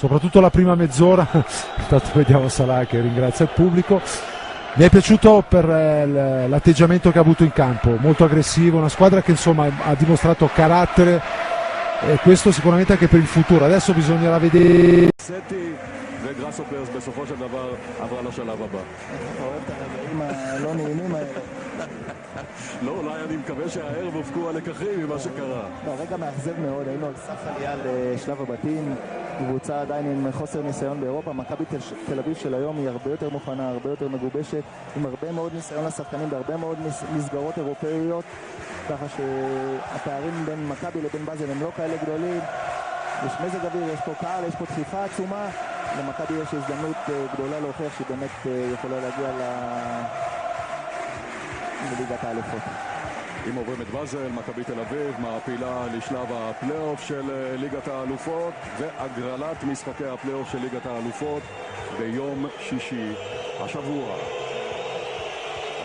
soprattutto la prima mezz'ora. Intanto vediamo Salah che ringrazia il pubblico. Mi è piaciuto per l'atteggiamento che ha avuto in campo, molto aggressivo, una squadra che insomma ha dimostrato carattere, e questo sicuramente anche per il futuro. Adesso bisognerà vedere. וגראסהופרס בסופו של דבר עברה לשלב הבא. אתה אוהב את הרגעים הלא נעימים האלה. לא, אולי אני מקווה שהערב הופקו הלקחים ממה שקרה. לא, רגע מאכזב מאוד, היינו על סף עלייה לשלב הבתים, קבוצה עדיין עם חוסר ניסיון באירופה. מכבי תל אביב של היום היא הרבה יותר מוכנה, הרבה יותר מגובשת, עם הרבה מאוד ניסיון לשחקנים בהרבה מאוד מסגרות אירופאיות, ככה שהפערים בין מכבי לבין באזל הם לא כאלה גדולים. יש מזג אוויר, יש פה קהל, יש פה דחיפה עצומה. למכבי יש הזדמנות גדולה להוכיח שהיא באמת יכולה להגיע לליגת האלופות. אם עוברים את באזל, מכבי תל אביב מעפילה לשלב הפלייאוף של ליגת האלופות והגרלת משחקי הפלייאוף של ליגת האלופות ביום שישי השבוע.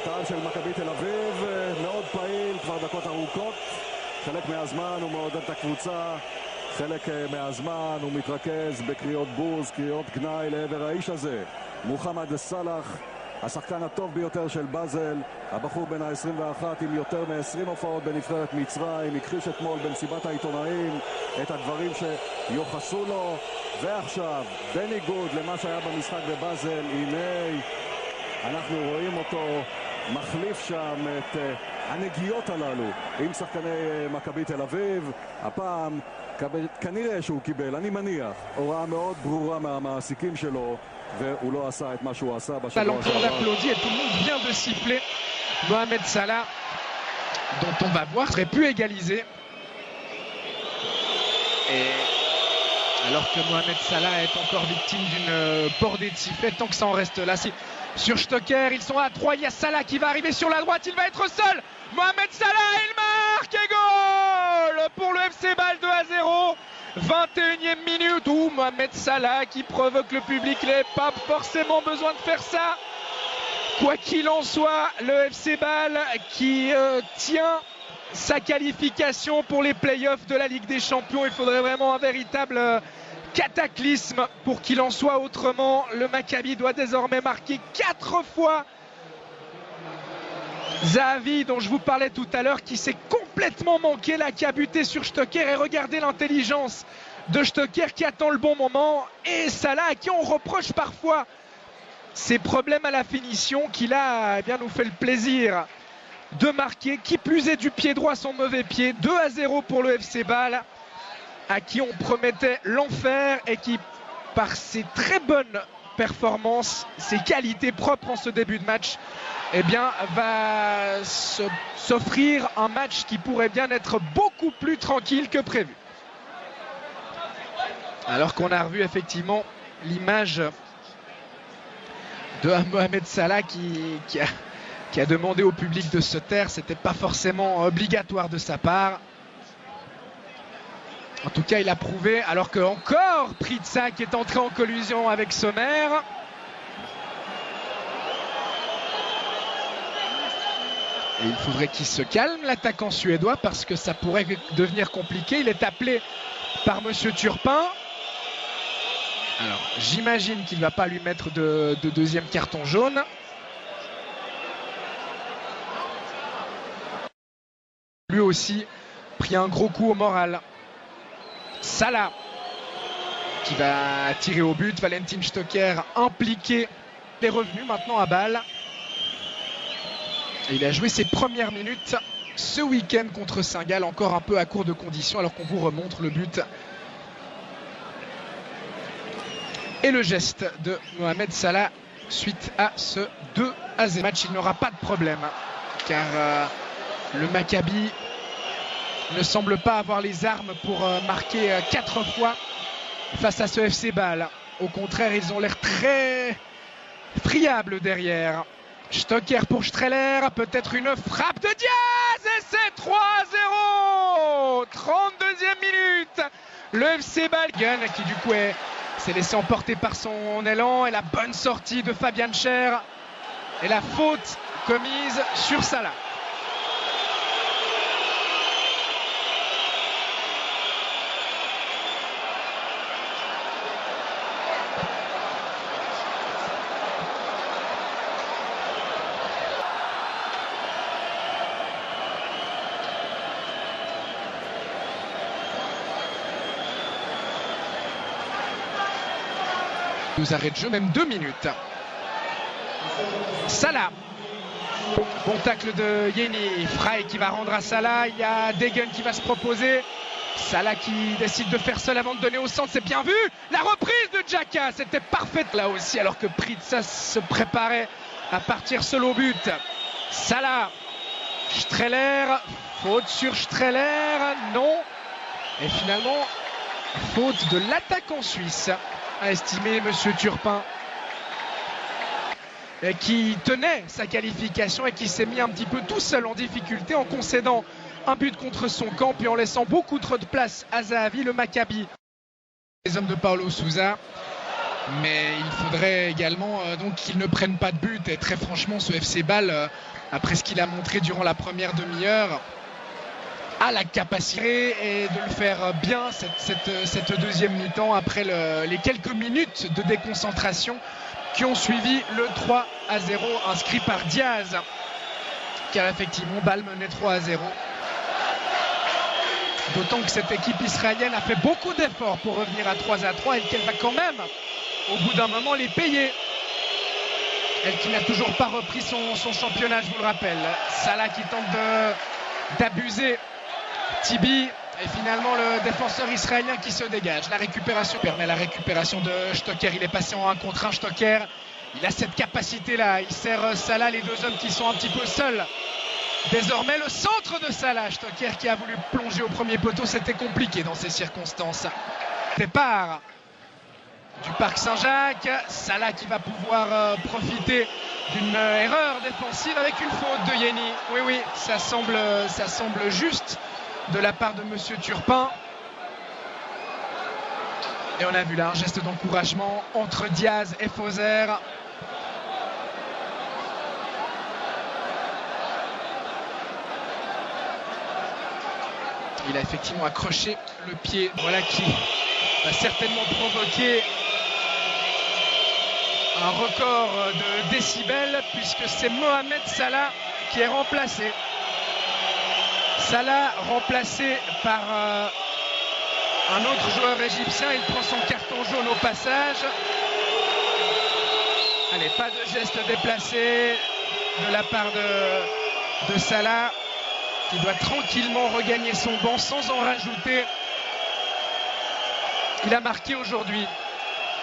הקהל של מכבי תל אביב מאוד פעיל כבר דקות ארוכות, חלק מהזמן הוא מעודד את הקבוצה, חלק מהזמן הוא מתרכז בקריאות בוז, קריאות גנאי לעבר האיש הזה, מוחמד סלאח, השחקן הטוב ביותר של באזל, הבחור בן ה-21 עם יותר מ-20 הופעות בנבחרת מצרים, הכחיש אתמול במסיבת העיתונאים את הדברים שיוחסו לו, ועכשיו בניגוד למה שהיה במשחק בבאזל, הנה אנחנו רואים אותו מחליף שם את הנגיעות הללו עם שחקני מכבי תל אביב. הפעם כנראה שהוא קיבל, אני מניח, הוראה מאוד ברורה מהמעסיקים שלו, והוא לא עשה את מה שהוא עשה בשבוע שעבר. L'entour d'applaudir et tout le monde vient de siffler. Mohamed Salah, dont on va voir, aurait pu égaliser. Et alors que Mohamed Salah est encore victime d'une bordée de sifflets, tant que ça en reste là, c'est sur Stocker, ils sont à 3, il y a Salah qui va arriver sur la droite, il va être seul. Mohamed Salah, il marque et goal pour le FC Bâle 2-0. 21e minute où Mohamed Salah qui provoque le public, il n'avait pas forcément besoin de faire ça. Quoi qu'il en soit, le FC Bâle qui tient sa qualification pour les playoffs de la Ligue des Champions. Il faudrait vraiment un véritable cataclysme pour qu'il en soit autrement. Le Maccabi doit désormais marquer 4 fois. Zahavi, dont je vous parlais tout à l'heure, qui s'est complètement manqué là, qui a buté sur Stocker, et regardez l'intelligence de Stocker qui attend le bon moment, et Salah à qui on reproche parfois ses problèmes à la finition, qui là nous fait le plaisir de marquer, qui plus est du pied droit son mauvais pied. 2-0 pour le FC Bâle, à qui on promettait l'enfer et qui, par ses très bonnes performances, ses qualités propres en ce début de match, eh bien, va s'offrir un match qui pourrait bien être beaucoup plus tranquille que prévu. Alors qu'on a revu effectivement l'image de Mohamed Salah qui a demandé au public de se taire. C'était pas forcément obligatoire de sa part. En tout cas, il a prouvé, alors que encore Pritsa qui est entré en collision avec Sommer. Et il faudrait qu'il se calme, l'attaquant suédois, parce que ça pourrait devenir compliqué. Il est appelé par Monsieur Turpin. Alors, j'imagine qu'il ne va pas lui mettre de deuxième carton jaune. Lui aussi pris un gros coup au moral. Salah qui va tirer au but. Valentin Stocker impliqué. Il est revenu maintenant à Bâle. Et il a joué ses premières minutes ce week-end contre Saint-Gall, encore un peu à court de conditions, alors qu'on vous remontre le but. Et le geste de Mohamed Salah suite à ce 2-0 match. Il n'aura pas de problème, car le Maccabi ne semble pas avoir les armes pour marquer 4 fois face à ce FC Bâle. Au contraire, ils ont l'air très friables derrière. Stocker pour Streller, peut-être une frappe de Diaz, et c'est 3-0. 32e minute. Le FC Bâle qui du coup s'est laissé emporter par son élan, et la bonne sortie de Fabian Schär et la faute commise sur Salah. Nous arrêt de jeu, même 2 minutes. Salah. Bon tacle de Yeni. Frey qui va rendre à Salah. Il y a Degen qui va se proposer. Salah qui décide de faire seul avant de donner au centre. C'est bien vu. La reprise de Xhaka. C'était parfaite là aussi. Alors que Pritsas se préparait à partir seul au but. Salah. Streller. Faute sur Streller. Non. Et finalement, faute de l'attaquant suisse, a estimé Monsieur Turpin, qui tenait sa qualification et qui s'est mis un petit peu tout seul en difficulté en concédant un but contre son camp puis en laissant beaucoup trop de place à Zahavi, le Maccabi. Les hommes de Paulo Sousa, mais il faudrait également donc qu'ils ne prennent pas de but. Et très franchement, ce FC Bâle, après ce qu'il a montré durant la première demi-heure, a la capacité et de le faire bien cette deuxième mi-temps après les quelques minutes de déconcentration qui ont suivi le 3-0 inscrit par Diaz, car effectivement Bâle menait 3-0. D'autant que cette équipe israélienne a fait beaucoup d'efforts pour revenir à 3-3 et qu'elle va quand même au bout d'un moment les payer. Elle qui n'a toujours pas repris son championnat, je vous le rappelle. Salah qui tente d'abuser Tibi, et finalement le défenseur israélien qui se dégage. La récupération permet la récupération de Stocker. Il est passé en 1 contre 1. Stocker, il a cette capacité là. Il sert Salah, les deux hommes qui sont un petit peu seuls. Désormais le centre de Salah. Stocker qui a voulu plonger au premier poteau. C'était compliqué dans ces circonstances. Départ du Parc Saint-Jacques. Salah qui va pouvoir profiter d'une erreur défensive avec une faute de Yeni. Oui, ça semble juste de la part de Monsieur Turpin. Et on a vu là un geste d'encouragement entre Diaz et Fauser. Il a effectivement accroché le pied, voilà qui va certainement provoquer un record de décibels, puisque c'est Mohamed Salah qui est remplacé. Salah remplacé par un autre joueur égyptien. Il prend son carton jaune au passage. Allez, pas de geste déplacé de la part de Salah, qui doit tranquillement regagner son banc sans en rajouter. Il a marqué aujourd'hui.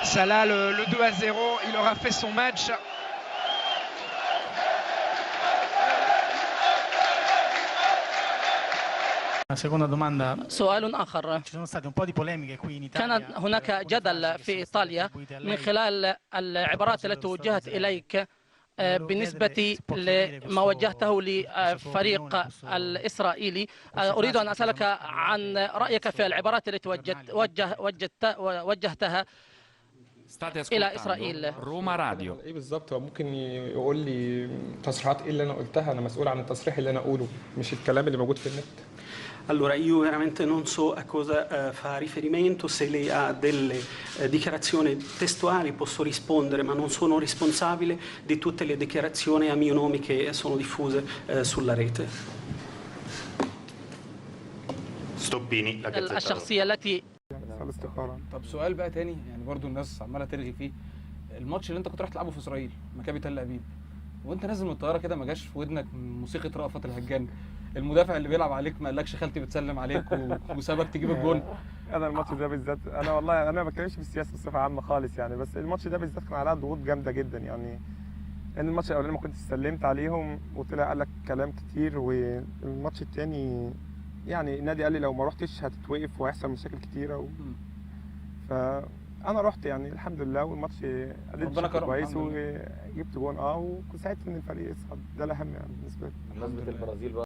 Salah, le 2-0, il aura fait son match. Seconda domanda. سؤال آخر. Ci sono state un po' di polemiche qui in Italia. كان هناك جدل في إيطاليا من خلال العبارات التي وجهت إليك بالنسبة لما وجهته لفريق الإسرائيلي. أريد أن أسألك عن رأيك في العبارات التي وجهتها إلى إسرائيل. روما راديو. ايه بالظبط؟ هو ممكن يقول لي تصريحات ايه اللي انا قلتها؟ انا مسؤول عن التصريح اللي انا اقوله مش الكلام اللي موجود في النت. Allora, io veramente non so a cosa fa riferimento. Se lei ha delle dichiarazioni testuali posso rispondere, ma non sono responsabile di tutte le dichiarazioni a mio nome che sono diffuse sulla rete. Stoppini, la Gazzetta. الشخصية التي طب سؤال بقى تاني، يعني برضو الناس عماله ترغي فيه. الماتش اللي انت كنت رايح تلعبه في اسرائيل، مكابي تل ابيب، وانت نازل من الطياره كده ما جاش في ودنك موسيقى رأفت الهجان؟ المدافع اللي بيلعب عليك ما قالكش خالتي بتسلم عليك وسابك تجيب الجون؟ انا الماتش ده بالذات، انا والله انا ما بتكلمش في السياسه بصفه عامه خالص يعني، بس الماتش ده بالذات كان عليها ضغوط جامده جدا يعني. ان الماتش الاولاني ما كنتش سلمت عليهم وطلع قال لك كلام كتير، والماتش الثاني يعني النادي قال لي لو ما رحتش هتتوقف وهيحصل مشاكل كتيره فانا رحت يعني الحمد لله، والماتش اديت كويس وجبت جون وساعدت ان الفريق يصعد. ده الاهم يعني بالنسبه لي. بمناسبه البرازيل بقى